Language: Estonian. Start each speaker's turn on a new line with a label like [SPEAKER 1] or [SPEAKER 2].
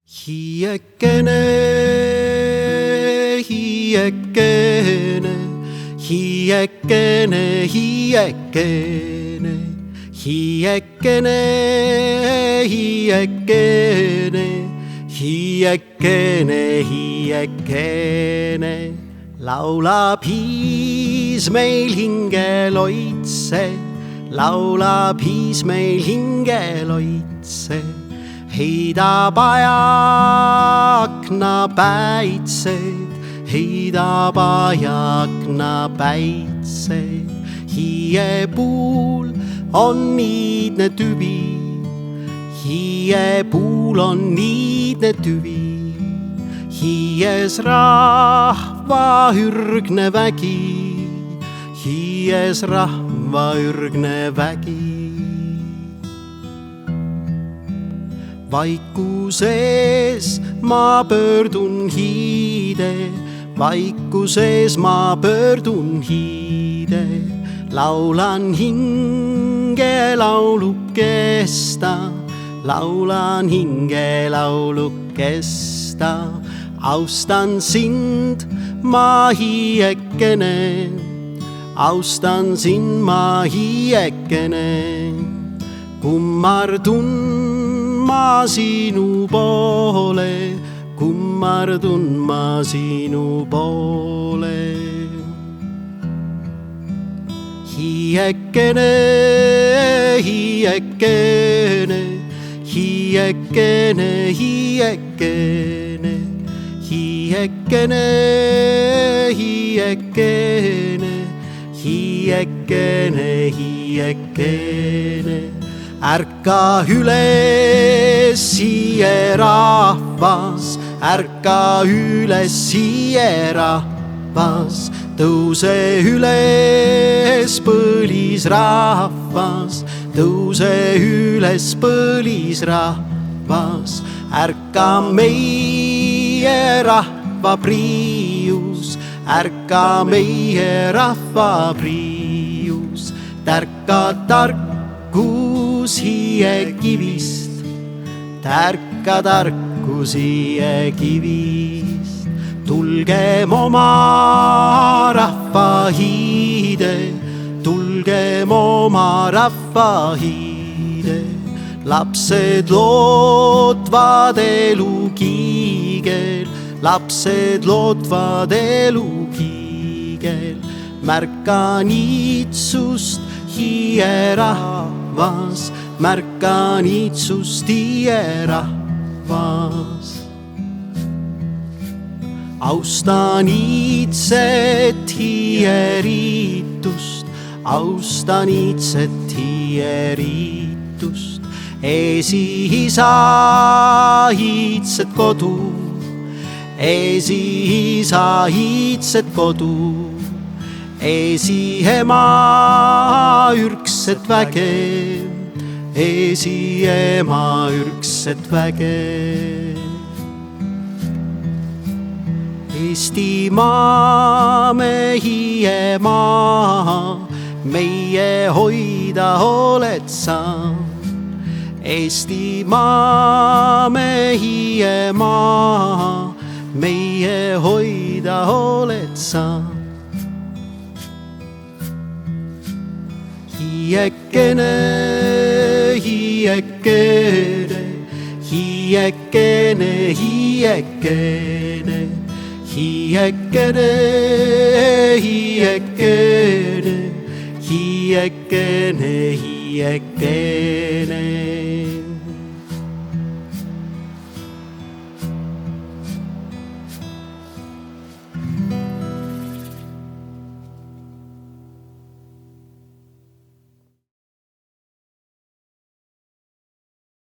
[SPEAKER 1] Hiiekene, hiiekene, hiiekene, hiiekene, hiiekene, hiiekene, hiiekene, hiiekene. Laulab hiis meil hingel oitse, laulab hiis meil hingel oitse. Heidab ajakna päitsed, heidab ajakna päitsed. Hiiepuul on niidne tüvi, hiiepuul on niidne tüvi. Hiies rahva ürgne vägi, hiies rahva ürgne vägi. Vaikuses ma pöördun hiide, vaikuses ma pöördun hiide. Laulan hinge laulukesta, laulan hinge laulukesta. Austan sind, ma hiiekene, austan sind, ma hiiekene. Kummardun ma sinu poole, kummardun ma sinu poole. Hiiekene, hiiekene, hiiekene, hiiekene, hiiekene, hiiekene, hiiekene, hiiekene. Ärka üles siie rahvas, ärka üles siie rahvas. Tõuse üles põlisrahvas, tõuse üles põlisrahvas. Ärka meie rahva priius, ärka meie rahva priius. Tärka tarkus hiie kivist, tärka tarkus hiie kivist. Tulgem oma rahva hiide, tulgem oma rahva hiide. Lapsed lootvad elu kiigel, lapsed lootvad elu kiigel. Märka niitsust hiie rahvas, märka niitsust hiie rahvas. Austa niitset hiie riitust, austa niitset hiie riitust. Esiisa iidset kodu, esiisa iidset kodu. Esiema ürkset väge, esiema ürkset väge. Eestimaa me hiiemaa, meie hoida oled sa. Eestimaa me hiiemaa, meie hoida oled sa. Hiiekene, hiiekene, hiiekene, hiiekene, hiiekene, hiiekene, hiiekene, hiiekene.